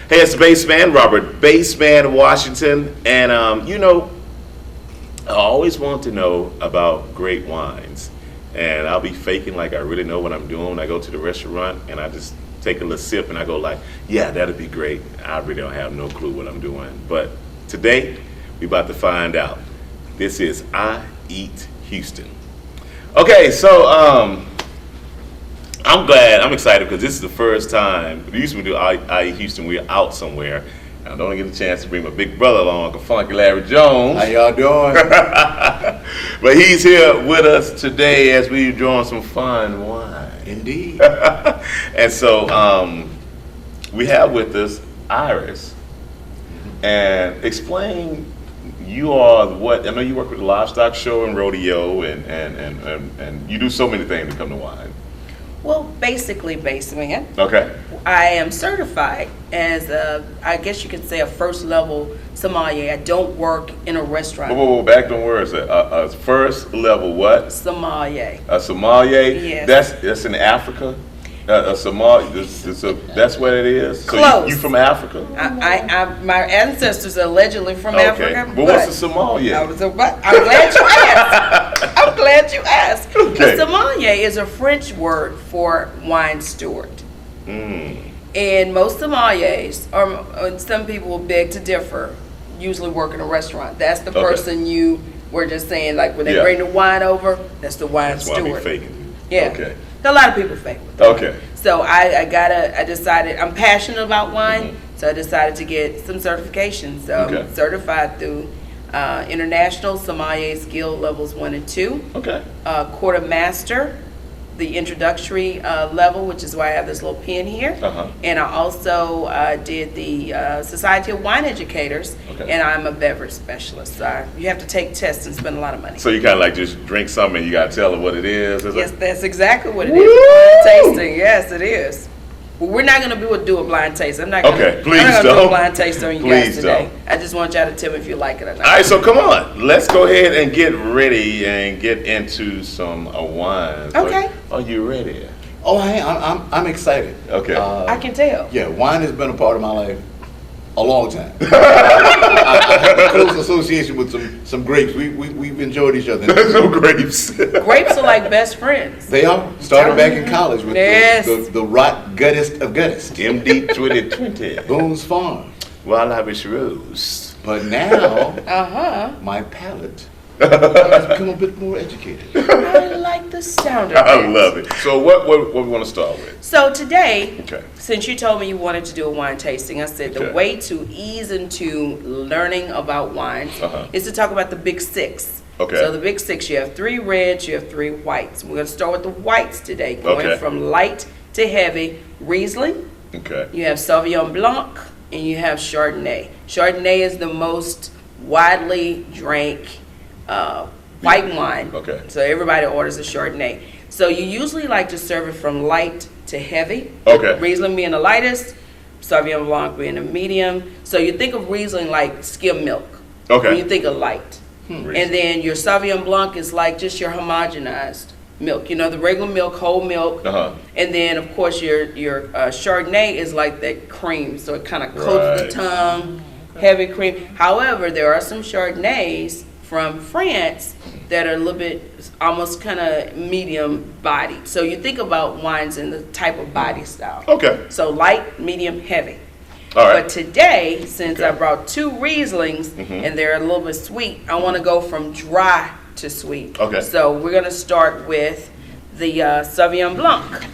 Hey, it's Bassman, Robert Bassman Washington, and I always want to know about great wines, and I'll be faking like I really know what I'm doing when I go to the restaurant, and I just take a little sip and I go like, yeah, that'd be great. I really don't have no clue what I'm doing, but today we about to find out. This is I Eat Houston. Okay, so I'm excited because this is the first time. Usually we do I Eat Houston, we're out somewhere. And I don't get a chance to bring my big brother along, Uncle Funky Larry Jones. How y'all doing? But he's here with us today as we're enjoying some fine wine. Indeed. And so we have with us Iris. And explain, you are what, I know you work with the Livestock Show and Rodeo, and you do so many things to come to wine. Well, basically, Bassman. Okay. I am certified as I guess you could say a first level sommelier. I don't work in a restaurant. Whoa, back to words. A first level what? Sommelier. A sommelier? Yes. That's in Africa? A sommelier, that's what it is? So Close. You from Africa? My ancestors are allegedly from Okay. Africa. But what's a sommelier? I'm glad you asked. I'm glad you asked. Okay. A sommelier is a French word for wine steward. And most sommeliers, or some people will beg to differ, usually work in a restaurant. That's the person you were just saying, like when they bring the wine over, that's the wine That's steward. why I be faking. Yeah. Okay. A lot of people fake with that. Okay. So I decided, I'm passionate about wine, so I decided to get some certifications. So I'm certified through International Sommeliers Guild Levels 1 and 2. Okay. Quartermaster, the introductory level, which is why I have this little pen here. And I also did the Society of Wine Educators, and I'm a beverage specialist. So you have to take tests and spend a lot of money. So you kind of like just drink something and you got to tell her what it is? Yes, that's exactly what it is. Blind tasting, yes, it is. Well, we're not going to do a blind taste. I'm not going to do a blind taste on you guys today. I just want y'all to tell me if you like it or not. All right, so come on. Let's go ahead and get ready and get into some wines. Okay. Are you ready? Oh, I'm excited. Okay. I can tell. Yeah, wine has been a part of my life a long time. I have a close association with some grapes. We've enjoyed each other. Some grapes. Grapes are like best friends. They are. Started back in college with the rot guttest of guttest. MD 2020. Boone's Farm. Well, I wish rose. But now, my palate has become a bit more educated. I like the sound of that. I love it. So what we want to start with? So today, Okay. since you told me you wanted to do a wine tasting, I said the way to ease into learning about wines is to talk about the big six. Okay. So the big six, you have 3 reds, you have 3 whites. We're going to start with the whites today, going from light to heavy. Riesling, Okay. you have Sauvignon Blanc, and you have Chardonnay. Chardonnay is the most widely drank white wine. Okay. So everybody orders a Chardonnay. So you usually like to serve it from light to heavy. Okay. Riesling being the lightest, Sauvignon Blanc being the medium. So you think of Riesling like skim milk. Okay. When you think of light. And then your Sauvignon Blanc is like just your homogenized milk. You know, the regular milk, whole milk. And then, of course, your Chardonnay is like that cream. So it kind of coats the tongue, heavy cream. However, there are some Chardonnays from France that are a little bit almost kind of medium bodied. So you think about wines in the type of body style. Okay. So light, medium, heavy. All right. But today, since I brought 2 Rieslings and they're a little bit sweet, I want to go from dry to sweet. Okay. So we're going to start with the Sauvignon Blanc.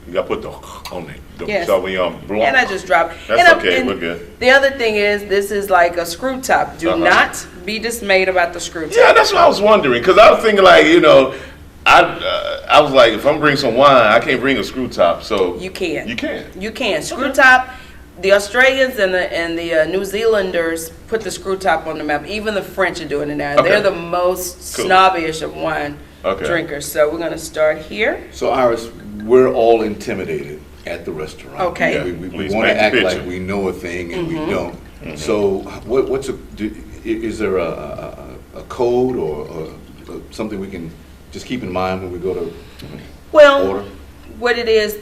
You got to put the on it. The Yes. Sauvignon Blanc. And I just dropped. That's and okay, and we're good. The other thing is, this is like a screw top. Do not be dismayed about the screw top. Yeah, that's what I was wondering. Because I was thinking like, I was like, if I'm bringing some wine, I can't bring a screw top. So You can. You can. You can. Screw top. The Australians and the New Zealanders put the screw top on the map. Even the French are doing it now. Okay. They're the most snobbish of wine drinkers. So we're going to start here. So Iris, we're all intimidated at the restaurant. Okay. Yeah, we want to act like we know a thing and we don't. So is there a code or something we can just keep in mind when we go to Well, order? what it is,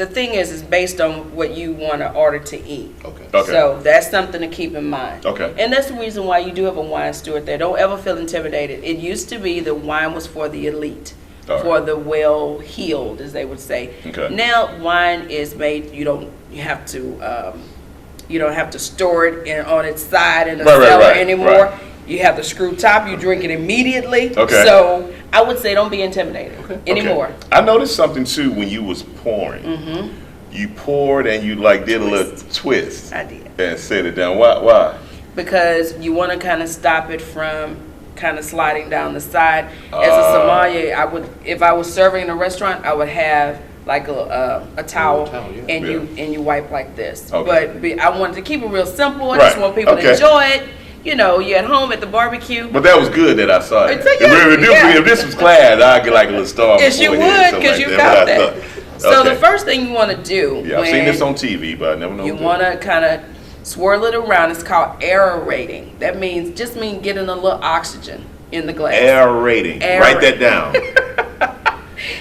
the thing is based on what you want to order to eat. Okay. Okay. So that's something to keep in mind. Okay. And that's the reason why you do have a wine steward there. Don't ever feel intimidated. It used to be the wine was for the elite, All right. for the well-heeled, as they would say. Okay. Now wine is made. You don't have to store it on its side in the cellar anymore. Right. You have the screw top. You drink it immediately. Okay. So I would say don't be intimidated anymore. Okay. I noticed something too when you was pouring. Mm-hmm. You poured and you like did a little twist I did. and set it down. Why? Because you want to kind of stop it from kind of sliding down the side. As a sommelier, I would, if I was serving in a restaurant, I would have like a towel, yeah. and you wipe like this. Okay. But I wanted to keep it real simple. I Right. just want people Okay. to enjoy it. You know, you're at home at the barbecue. But that was good that I saw it. It's a- yeah. If this was class, I'd get like a little star. Yes, you before it would, something because like you But got I that. thought- So the okay. first thing you want to do, Yeah, I've seen this on TV, but I never know. you want to kind of swirl it around. It's called aerating. That means getting a little oxygen in the glass. aerating. Aerate. Write that down.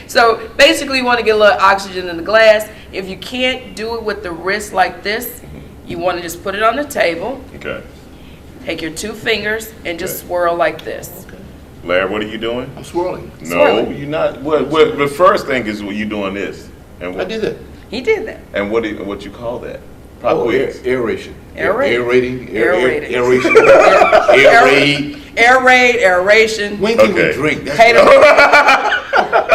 So basically, you want to get a little oxygen in the glass. If you can't do it with the wrist like this, you want to just put it on the table. Okay. Take your two fingers and just Okay. swirl like this. Larry, what are you doing? I'm swirling. No, Swirling. you're not. What? The first thing is you doing this. And I what? did that. He did that. And what you call that? Pop Oh, quiz. aeration. Aerate. Aerating. Aerating. Aeration. Aerate. Aerate, aeration. When can Okay. we drink? That's Hey,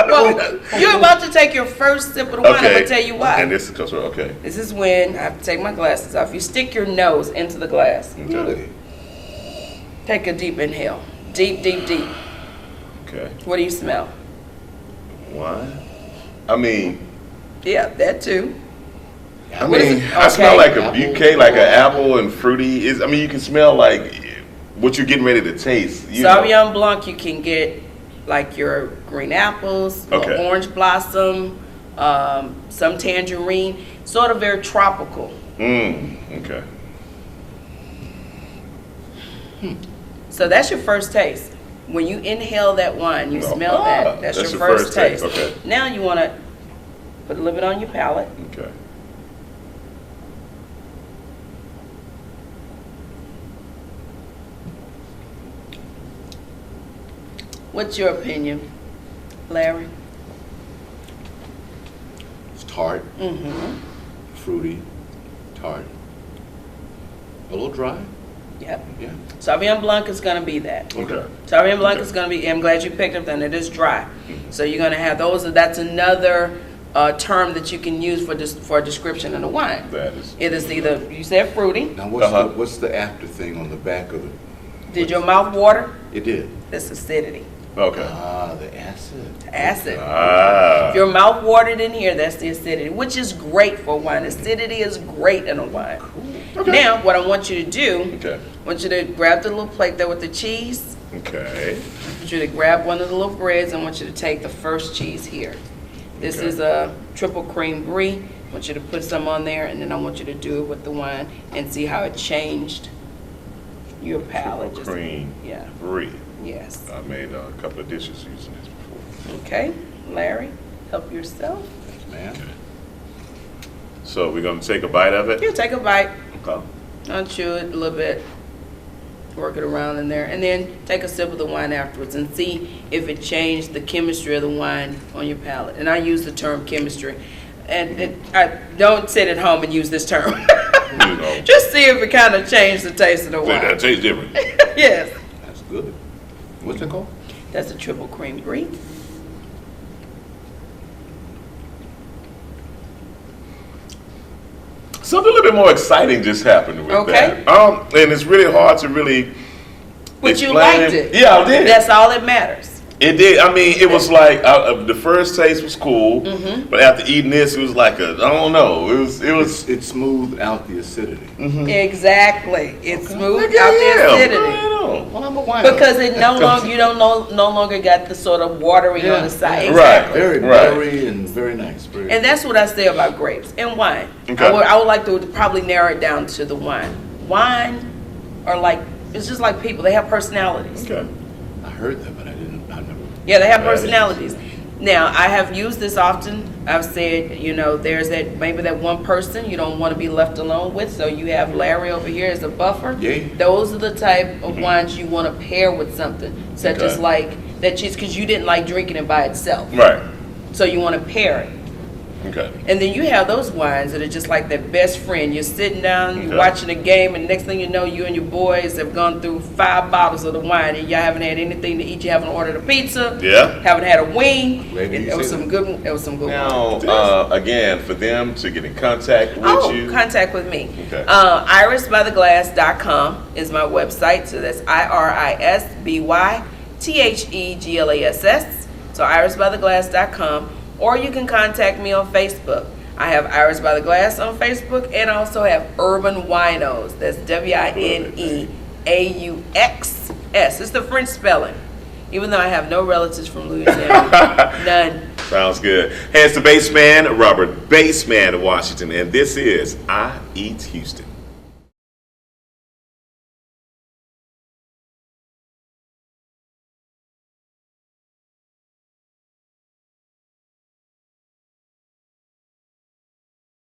well, you're about to take your first sip of the wine. I'm going to tell you why. And this is okay. This is when I have to take my glasses off. You stick your nose into the glass. really. Take a deep inhale. Deep, deep, deep. Okay. What do you smell? Wine. I mean, Yeah, that too. I What is mean, it? I smell Okay. like a bouquet, like an apple and fruity. I mean, you can smell like what you're getting ready to taste. You know. Sauvignon Blanc, you can get like your green apples, your Okay. orange blossom, some tangerine, sort of very tropical. Okay. So that's your first taste. When you inhale that wine, you smell that. That's your first taste. Okay. Now you want to put a little bit on your palate. Okay. What's your opinion, Larry? It's tart, Mm-hmm. fruity, tart. A little dry. Yep. Yeah. Sauvignon Blanc is going to be that. Okay. Sauvignon Blanc is going to be, I'm glad you picked up that, it is dry. So you're going to have those, that's another term that you can use for a description of the wine. That is. It is either, you said fruity, Now what's Uh-huh. what's the after thing on the back of it? did your mouth water? It did. That's acidity. Okay. Ah, the acid. Acid. Ah. If your mouth watered in here, that's the acidity, which is great for wine. Acidity is great in a wine. Okay. Now, what I want you to do, Okay. I want you to grab the little plate there with the cheese. Okay. I want you to grab one of the little breads. I want you to take the first cheese here. This Okay. is a triple cream brie. I want you to put some on there, and then I want you to do it with the wine and see how it changed your palate. Triple cream. Yeah. Brie. Yes. I made a couple of dishes using this before. Okay, Larry, help yourself. Thanks, man. So we're gonna take a bite of it. Here, take a bite. Okay. I'll chew it a little bit. Work it around in there, and then take a sip of the wine afterwards and see if it changed the chemistry of the wine on your palate. And I use the term chemistry, and I don't sit at home and use this term. You know. Just see if it kind of changed the taste of the That wine. tastes different. Yes, That's good. What's it called? that's a triple cream brie. Something a little bit more exciting just happened with Okay. that. And it's really hard to really. But you explain liked it. Yeah, I did. That's all that matters. It did. I mean, it was like the first taste was cool, Mm-hmm. but after eating this, it was like I don't know. It was. It smoothed out the acidity. Exactly. It smoothed Yeah, out the yeah, acidity. I know. Well, I'm a wine. Because it no longer got the sort of watering on the side. Right. Exactly. Very Right. buttery and very nice. Very And that's what I say about grapes and wine. Okay. I would like to probably narrow it down to the wine. Wine are like, it's just like people. They have personalities. Okay. I heard that, but I never. Yeah, they have Right. personalities. Now, I have used this often. I've said, you know, there's maybe that one person you don't want to be left alone with, so you have Larry over here as a buffer. Yeah. Those are the type of wines you want to pair with something, such as like that cheese, because you didn't like drinking it by itself. Right. So you want to pair it. Okay. And then you have those wines that are just like that best friend. You're sitting down, you're watching a game, and next thing you know, you and your boys have gone through 5 bottles of the wine, and y'all haven't had anything to eat. You haven't ordered a pizza. Yeah. Haven't had a wing. Glad you It was said some good. It was some good wine. Now, again, for them to get in contact with you. Contact with me. Okay. Irisbytheglass.com is my website. So that's IRISBYTHEGLASS. So irisbytheglass.com. Or you can contact me on Facebook. I have Iris by the Glass on Facebook, and I also have Urban Winos. That's WINEAUXS. It's the French spelling. Even though I have no relatives from Louisiana. None. Sounds good. Hey, it's the Bassman, Robert Bassman Washington, and this is I Eat Houston.